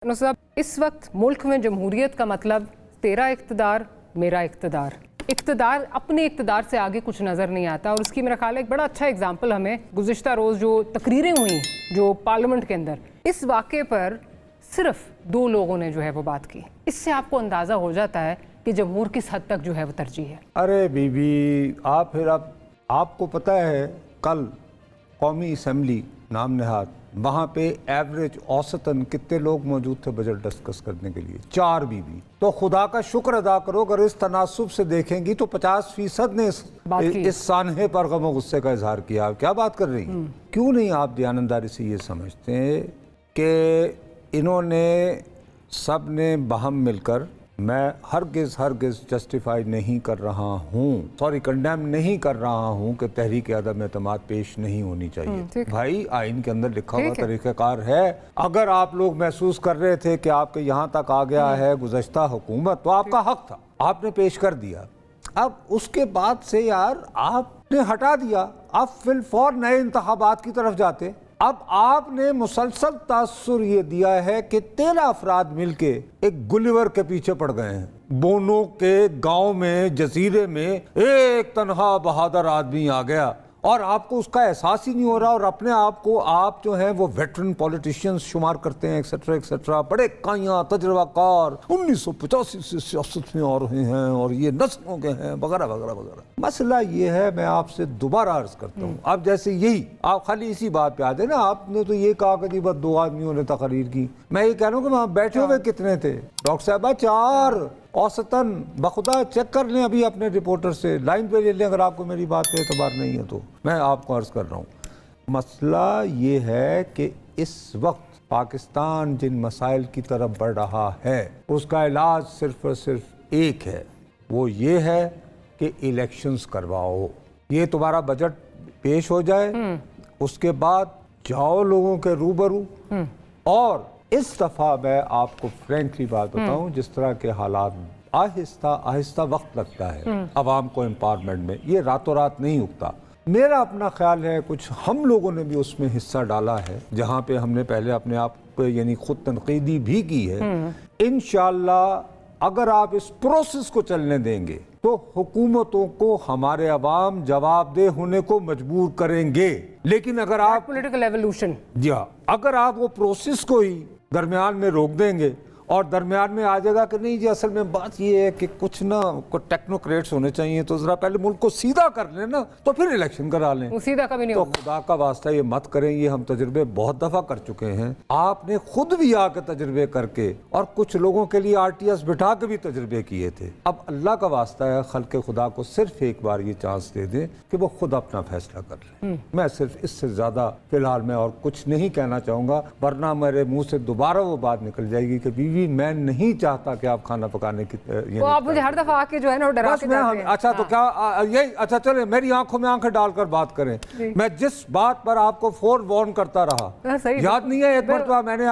साहब, इस वक्त मुल्क में जमहूरियत का मतलब तेरा इक़्तिदार मेरा इक़्तिदार, इक़्तिदार अपने इक़्तिदार से आगे कुछ नज़र नहीं आता। और उसकी मेरा ख्याल है एक बड़ा अच्छा एग्जाम्पल हमें गुज़िश्ता रोज़ जो तकरीरें हुई जो पार्लियामेंट के अंदर, इस वाक़े पर सिर्फ 2 लोगों ने जो है वो बात की। इससे आपको अंदाज़ा हो जाता है कि जमहूर किस हद तक जो है वो तरजीह है। अरे बीबी, आप फिर आपको पता है कल कौमी असम्बली नाम नहाद, वहाँ पे एवरेज औसतन कितने लोग मौजूद थे बजट डिस्कस करने के लिए? 4 बीबी। तो खुदा का शुक्र अदा करो, अगर इस तनासुब से देखेंगी तो 50% ने इस सानहे पर गम गुस्से का इजहार किया। आप क्या बात कर रही हैं? क्यों नहीं आप दयानतदारी से ये समझते हैं कि इन्होंने सब ने बहम मिलकर, मैं हरगिज़ जस्टिफाई नहीं कर रहा हूँ, सॉरी कंडेम नहीं कर रहा हूँ कि तहरीक अदम एतमाद पेश नहीं होनी चाहिए। भाई आइन के अंदर लिखा हुआ तरीक़ाकार है। अगर आप लोग महसूस कर रहे थे कि आपके यहाँ तक आ गया है गुज़श्ता हुकूमत, तो आपका हक था, आपने पेश कर दिया। अब उसके बाद से यार आपने हटा दिया, आप फिलफौर नए इंतखाबात की तरफ जाते। अब आपने मुसलसल तासुर ये दिया है कि 13 अफराद मिलके एक गुलिवर के पीछे पड़ गए हैं। बोनो के गांव में, जजीरे में एक तनहा बहादुर आदमी आ गया और आपको उसका एहसास ही नहीं हो रहा, और अपने आप को आप जो हैं वो वेटरन पॉलिटिशियंस शुमार करते हैं, एक्सेट्रा एक्सेट्रा, बड़े काइयाँ तजर्बाकार, 1985 से सियासत में आ रहे हैं और ये नस्लों के हैं वगैरह वगैरह वगैरह। मसला ये है, मैं आपसे दोबारा अर्ज करता हूँ, आप जैसे यही आप खाली इसी बात पे आते ना, आपने तो ये कहा कि बस 2 आदमियों ने तकरीर की। मैं ये कह रहा हूँ कि वहाँ बैठे हुए कितने थे डॉक्टर साहबा? 4 औसतन। बखुदा चेक कर लें अभी अपने रिपोर्टर से, लाइन पे ले लें अगर आपको मेरी बात पे एतबार नहीं है तो। मैं आपको अर्ज कर रहा हूँ, मसला ये है कि इस वक्त पाकिस्तान जिन मसाइल की तरफ बढ़ रहा है उसका इलाज सिर्फ और सिर्फ एक है, वो ये है कि इलेक्शंस करवाओ, ये तुम्हारा बजट पेश हो जाए, उसके बाद जाओ लोगों के रूबरू। और इस दफ़ा मैं आपको फ्रेंकली बात बताऊं, जिस तरह के हालात, आहिस्ता आहिस्ता वक्त लगता है अवाम को एम्पावरमेंट में, ये रातों रात नहीं उगता। मेरा अपना ख्याल है कुछ हम लोगों ने भी उसमें हिस्सा डाला है, जहाँ पे हमने पहले अपने आप को यानी खुद तनकीदी भी की है। इंशाअल्लाह अगर आप इस प्रोसेस को चलने देंगे तो हुकूमतों को हमारे अवाम जवाबदेह होने को मजबूर करेंगे। लेकिन अगर आप पॉलिटिकल एवोल्यूशन, जी हाँ, अगर आप वो प्रोसेस को ही दरमियान में रोक देंगे और दरमियान में आ जाएगा कि नहीं जी असल में बात ये है कि कुछ ना कुछ टेक्नोक्रेट्स होने चाहिए, तो जरा पहले मुल्क को सीधा कर लें ना, तो फिर इलेक्शन करा लें। सीधा कभी नहीं तो होगा। खुदा का वास्ता ये मत करें, ये हम तजुर्बे बहुत दफ़ा कर चुके हैं। आपने खुद भी आके तजुर्बे करके और कुछ लोगों के लिए RTS बिठा के भी तजुर्बे किए थे। अब अल्लाह का वास्ता है, खल्क़े खुदा को सिर्फ एक बार ये चांस दे दें कि वो खुद अपना फैसला कर लें। मैं सिर्फ इससे ज़्यादा फिलहाल मैं और कुछ नहीं कहना चाहूँगा, वरना मेरे मुँह से दोबारा वो बात निकल जाएगी कि बीवी मैं नहीं चाहता कि आप खाना पकाने की तो आप मुझे हर दफा आके जो है ना डरा के जाते हैं। अच्छा तो क्या यही अच्छा चले मेरी आंखों में आंखें डालकर बात करें। मैं जिस बात पर आपको फोर वार्न करता रहा, याद नहीं है एक मरतबा मैंने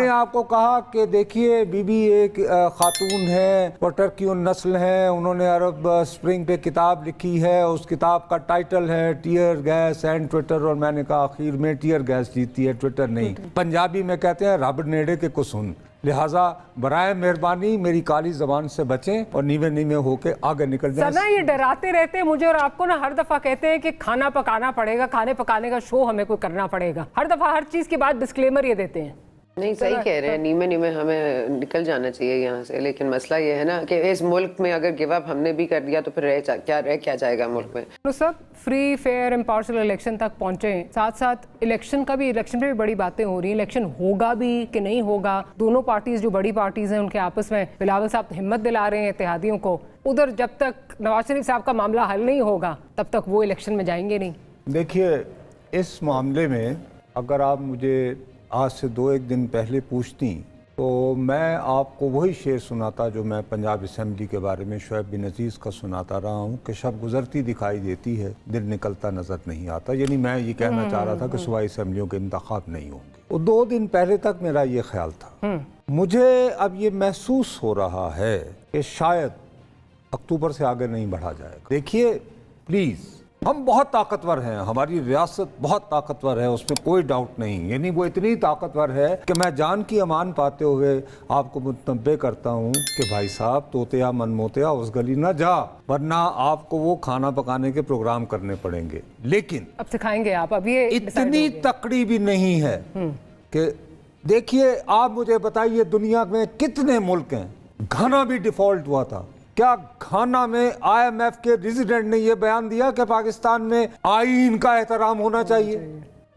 आपको कहा कि देखिए बीबी एक खातून है, वो टर्की नस्ल है, उन्होंने अरब स्प्रिंग पे किताब लिखी है, उस किताब का टाइटल है टीयर गैस एंड ट्विटर, और मैंने कहा आखिर में टीयर गैस जीती है, ट्विटर नहीं। पंजाबी में कहते हैं रब नेड़े के कुसुन, लिहाजा बराए मेहरबानी मेरी काली जबान से बचें और नीवे नीवे होके आगे निकल जाएं। सना ये डराते रहते हैं मुझे और आपको ना, हर दफा कहते हैं कि खाना पकाना पड़ेगा, खाने पकाने का शो हमें कोई करना पड़ेगा, हर दफा हर चीज के बाद डिस्क्लेमर ये देते हैं। नहीं सही कह रहे हैं, नीमे नीमे हमें निकल जाना चाहिए यहाँ से। लेकिन मसला ये है ना कि इस मुल्क में अगर गिव अप हमने भी कर दिया तो फिर रह क्या जाएगा मुल्क में। तो सब फ्री फेयर इम्पार्शियल इलेक्शन तक पहुंचे, साथ साथ इलेक्शन पे भी बड़ी बातें हो रही हैं। इलेक्शन होगा भी कि नहीं होगा, दोनों पार्टीज जो बड़ी पार्टीज हैं उनके आपस में बिलावल साहब हिम्मत दिला रहे हैं इत्तेहादियों को। उधर जब तक नवाज शरीफ साहब का मामला हल नहीं होगा तब तक वो इलेक्शन में जाएंगे नहीं। देखिए इस मामले में अगर आप मुझे आज से 2-1 दिन पहले पूछती तो मैं आपको वही शेर सुनाता जो मैं पंजाब असम्बली के बारे में शुएब बिन अजीज़ का सुनाता रहा हूँ कि शब गुजरती दिखाई देती है, दिल निकलता नज़र नहीं आता। यानी मैं ये कहना चाह रहा था कि सूबाई असम्बलियों के इंतखाब नहीं होंगे। वो 2 दिन पहले तक मेरा ये ख्याल था। मुझे अब ये महसूस हो रहा है कि शायद अक्टूबर से आगे नहीं बढ़ा जाएगा। देखिए प्लीज़ हम बहुत ताकतवर हैं, हमारी रियासत बहुत ताकतवर है, उसमें कोई डाउट नहीं। यानी वो इतनी ताकतवर है कि मैं जान की अमान पाते हुए आपको मुतनब्बे करता हूँ कि भाई साहब तोतिया मन मोतिया उस गली ना जा, वरना आपको वो खाना पकाने के प्रोग्राम करने पड़ेंगे। लेकिन अब सिखाएंगे आप, अब ये इतनी तकड़ी भी नहीं है कि देखिए, आप मुझे बताइए दुनिया में कितने मुल्क हैं, घाना भी डिफॉल्ट हुआ था, क्या घाना में IMF के रेजिडेंट ने यह बयान दिया कि पाकिस्तान में आईन का एहतराम होना चाहिए?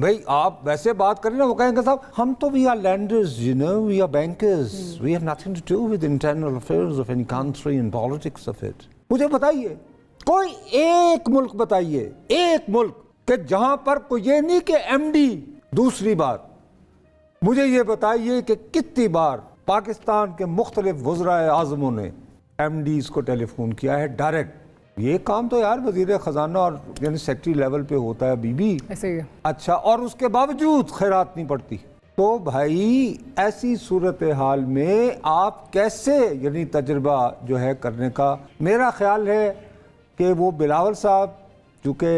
भाई आप वैसे बात करें ना, वो कहेंगे साहब हम तो we are lenders, you know, we are bankers, we have nothing to do with internal affairs of any country and politics of it. मुझे बताइए कोई एक मुल्क बताइए, एक मुल्क कि जहां पर कोई ये नहीं कि MD। दूसरी बात मुझे ये बताइए कि कितनी बार पाकिस्तान के मुख्तलिफ वज़राए आज़मों ने MDs को टेलीफोन किया है डायरेक्ट। ये काम तो यार वज़ीर ख़जाना और यानी सेक्रेटरी लेवल पे होता है बीबी, ऐसे ही। अच्छा, और उसके बावजूद खैरात नहीं पड़ती। तो भाई ऐसी सूरत हाल में आप कैसे यानी तजर्बा जो है करने का, मेरा ख्याल है कि वो बिलावल साहब चूँकि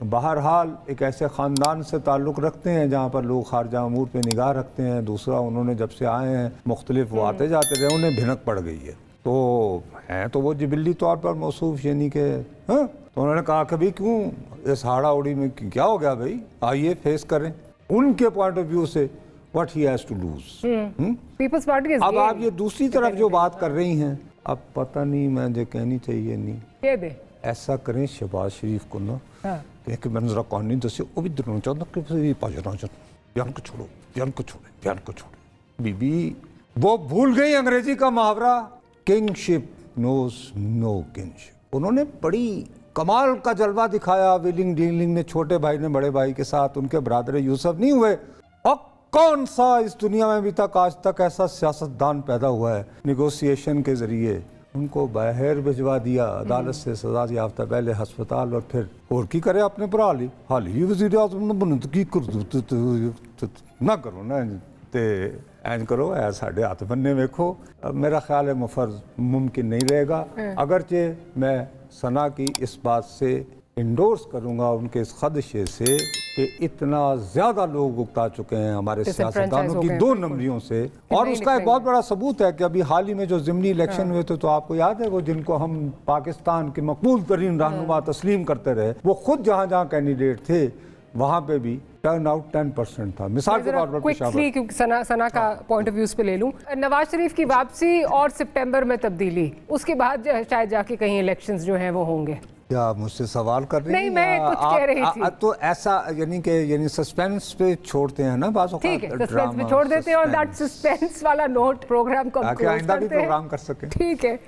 बहरहाल एक ऐसे ख़ानदान से ताल्लुक़ रखते हैं जहाँ पर लोग खारजा अमूर पे निगाह रखते हैं, दूसरा उन्होंने जब से आए हैं मुख्तलिफ वो आते जाते रहे, उन्हें भिनक पड़ गई है, तो हैं तो वो जिबिल्ली तौर पर मौसूफ यानी कि हाँ। तो उन्होंने कहा कभी क्यों इस हाड़ा उड़ी में क्या हो गया भाई, आइए फेस करें उनके पॉइंट ऑफ व्यू से what he has to lose. Peoples Party अब आप ये दूसरी तरफ जो बात कर रही हैं, अब पता नहीं मैं जो कहनी चाहिए नहीं, कह दे ऐसा करें शहबाज शरीफ को ना हाँ। कि मैंने जरा कहानी दसी वो भी दिनों चाहता कि पाजना बयान को छोड़ो, बयान को छोड़े, बयान को छोड़े। बीबी वो भूल गई अंग्रेजी का मुहावरा किंगशिप नोज नो किंगशिप। उन्होंने बड़ी कमाल का जलवा दिखाया विलिंग डीलिंग ने, छोटे भाई ने बड़े भाई के साथ, उनके बरादर यूसुफ नहीं हुए। और कौन सा इस दुनिया में अभी तक आज तक ऐसा सियासतदान पैदा हुआ है निगोशिएशन के जरिए उनको बाहर भिजवा दिया, अदालत से सजा याफ्ता, पहले हस्पताल और फिर और की करे अपने पर हाल ही वज़ीर आज़म ने बने तो की कर दो ना करो ना ते एंज करो ऐ साढ़े हाथ बनने वेखो। मेरा ख्याल है मुफर्ज मुमकिन नहीं रहेगा, अगरचे मैं सना की इस बात से इंडोर्स करूंगा उनके इस खदशे से कि इतना ज़्यादा लोग उकता चुके हैं हमारे सियासतदानों की 2 नंबरियों से, और उसका एक बहुत बड़ा सबूत है कि अभी हाल ही में जो ज़िमनी इलेक्शन हुए थे, तो आपको याद है वो जिनको हम पाकिस्तान के मकबूल तरीन रहनुमा तस्लीम करते रहे, वो खुद जहाँ जहाँ कैंडिडेट थे वहाँ पे भी टर्न आउट 10% था। मिसाल के तौर पर क्विकली क्योंकि सना का पॉइंट ऑफ व्यू पे ले लूं, नवाज शरीफ की वापसी और सितंबर में तब्दीली, उसके बाद शायद जाके कहीं इलेक्शंस जो हैं वो होंगे। क्या मुझसे सवाल कर रही हैं? नहीं, मैं कुछ कह रही थी। तो ऐसा यानी सस्पेंस पे छोड़ते हैं ना बात, ठीक है, सस्पेंस पे छोड़ देते हैं और दैट सस्पेंस वाला नोट प्रोग्राम को आइंदा भी प्रोग्राम कर सकें। ठीक है।